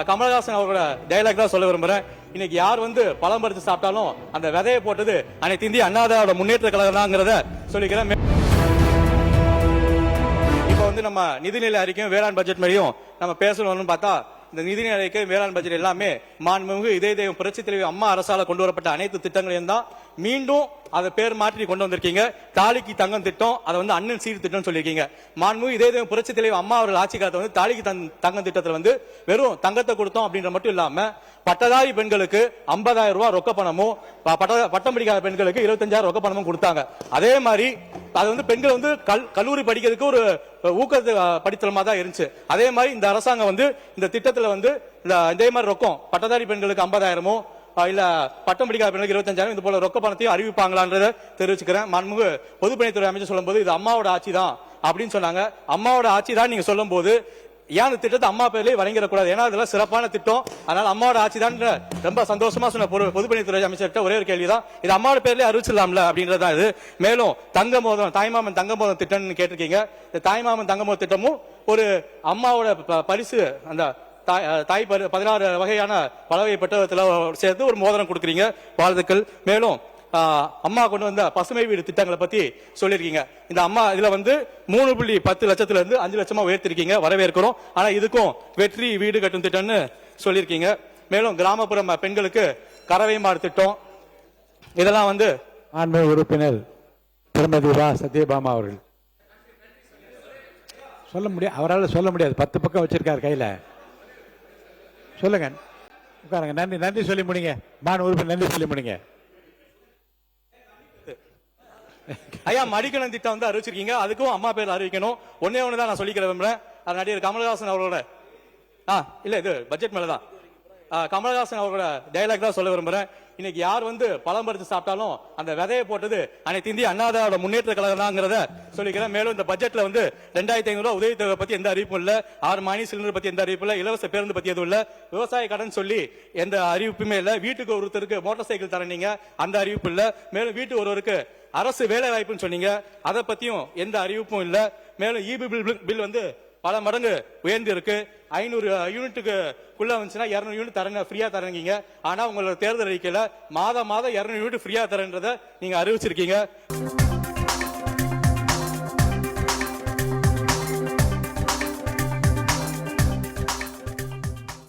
கமலஹாசன் அவரோட டைலாக் தான் சொல்ல விரும்புறேன். இன்னைக்கு யார் வந்து பழம் பறிச்சு சாப்பிட்டாலும் அந்த விதையை போட்டது அனைத்து இந்திய அண்ணா திராவிட முன்னேற்ற கழகம் தாங்கிறத சொல்லிக்கிறேன். இப்ப வந்து நம்ம நிதிநிலை அறிக்கையும் வேளாண் பட்ஜெட் மாதிரியும் நம்ம பேசணும்னு பார்த்தா, இந்த நிதிநிலை அறிக்கை வேளாண் பட்ஜெட் எல்லாமே மாண்புமிகு இதய தெய்வம் புரட்சி தலைவி அம்மா அரசால கொண்டு வரப்பட்ட அனைத்து திட்டங்களையும் தான் மீண்டும் அதை பேர் மாற்றி கொண்டு வந்திருக்கீங்க. தாலிக்கு தங்கம் திட்டம், அதை வந்து அண்ணன் சீர் திட்டம் சொல்லியிருக்கீங்க. மாண்புமிகு இதய தெய்வம் புரட்சி தலைவி அம்மா அவர்கள் ஆட்சி காலத்தை வந்து தாலிக்கு தங்கம் திட்டத்தில் வந்து வெறும் தங்கத்தை கொடுத்தோம் அப்படின்ற மட்டும் இல்லாம பட்டதாரி பெண்களுக்கு 50,000 ரூபாய் ரொக்க பணமும், பட்டம் படிக்காத பெண்களுக்கு 25,000 ரொக்க பணமும் கொடுத்தாங்க. அதே மாதிரி அது வந்து பெண்கள் வந்து கல்லூரி படிக்கிறதுக்கு ஒரு ஊக்கத்தை படித்தலமா தான் இருந்துச்சு. அதே மாதிரி இந்த அரசாங்கம் வந்து இந்த திட்டத்துல வந்து இதே மாதிரி ரொக்கம் பட்டதாரி பெண்களுக்கு 50,000 இல்ல பட்டம் படிக்காத பெண்களுக்கு 25,000 இது போல ரொக்க பணத்தையும் அறிவிப்பாங்களான்றத தெரிவிச்சுக்கிறேன். மாண்புமிகு பொதுப்பணித்துறை அமைச்சர் சொல்லும் போது இது அம்மாவோட ஆட்சி தான் அப்படின்னு சொன்னாங்க. அம்மாவோட ஆட்சி தான் நீங்க சொல்லும் போது ஏன் இந்த திட்டத்தை அம்மா பேர்லயே வழங்கிடக்கூடாது? ஏன்னா இதெல்லாம் சிறப்பான திட்டம், அதனால அம்மாவோட ஆட்சி தான் ரொம்ப சந்தோஷமா சொன்ன பொதுப்பணித்துறை அமைச்சர்கிட்ட ஒரே ஒரு கேள்விதான், இது அம்மாவோட பேர்லயே அறிவிச்சிடலாம்ல அப்படின்றதான் இது. மேலும் தங்க மோதிரம், தாய்மாமன் தங்க மோதிரம் திட்டம்னு கேட்டிருக்கீங்க. தாய்மாமன் தங்க மோதிரம் திட்டமும் ஒரு அம்மாவோட பரிசு, அந்த தாய் 16 வகையான பலவை பெற்றவத்தில் சேர்த்து ஒரு மோதிரம் கொடுக்குறீங்க. வாழ்த்துக்கள். மேலும் அம்மா கொண்டு வந்த பசுமை வீடு திட்டங்களை பத்தி சொல்லிருக்கீங்க. இந்த அம்மா இதுல வந்து 3.10 லட்சத்துல இருந்து 5 லட்சமா உயர்த்திருக்கீங்க, வரவேற்கிறோம். ஆனா இதுக்கும் வெற்றி வீடு கட்டும் திட்டம்னு சொல்லிருக்கீங்க. மேலும் கிராமப்புற பெண்களுக்கு கறவை மாடு திட்டம், இதெல்லாம் வந்து ஆண்மை உறுப்பினர் திருமதி ரா சத்யபாமா அவர்கள் சொல்ல முடியாது, அவரால் சொல்ல முடியாது, 10 பக்கம் வச்சிருக்காரு கையில. சொல்லுங்க, உட்காருங்க. நன்றி நன்றி சொல்லி முடிங்க. மாணவ உறுப்பினர் நன்றி சொல்லி முடிங்க. ஐயா, மடிக்கணம் திட்டம் வந்து அறிவிச்சிருக்கீங்க, அதுக்கும் அம்மா பேர் அறிவிக்கணும். ஒன்னே ஒண்ணுதான் நான் சொல்லிக்கிற விரும்புறேன். அது நடிகர் கமலஹாசன் அவரோட இல்ல இது பட்ஜெட் மேலதான் கமலஹாசன் அவரோட டைலாக் தான் சொல்ல விரும்புறேன். இன்னைக்கு யார் வந்து பழம் பறிச்சு சாப்பிட்டாலும் அந்த விதையை போட்டது அனைத்து இந்திய அண்ணா திராவிட முன்னேற்ற கழகம் தாங்கிறத சொல்லிக்கிறேன். மேலும் இந்த பட்ஜெட்ல வந்து 2,500 ரூபாய் உதவித்தொகை பத்தி எந்த அறிவிப்பும் இல்ல, 6 மானிய சிலிண்டர் பத்தி எந்த அறிவிப்பும் இல்ல, இலவச பேருந்து பத்தி எதுவும் இல்ல, விவசாய கடன் சொல்லி எந்த அறிவிப்புமே இல்ல, வீட்டுக்கு ஒருத்தருக்கு மோட்டார் சைக்கிள் தரீங்க அந்த அறிவிப்பு இல்ல, மேலும் வீட்டு ஒருவருக்கு அரசு வேலை வாய்ப்புன்னு சொன்னீங்க, அதை பத்தியும் எந்த அறிவிப்பும் இல்ல. மேலும் இபி பில் வந்து பல மடங்கு உயர்ந்து இருக்கு. 500 யூனிட்டுக்குள்ள வந்துச்சுன்னா 200 யூனிட் தரங்க ஃப்ரீயா தரீங்க. ஆனா உங்களோட தேர்தல் அறிக்கையில மாதம் 200 யூனிட் ஃப்ரீயா தரன்றதை நீங்க அறிவிச்சிருக்கீங்க.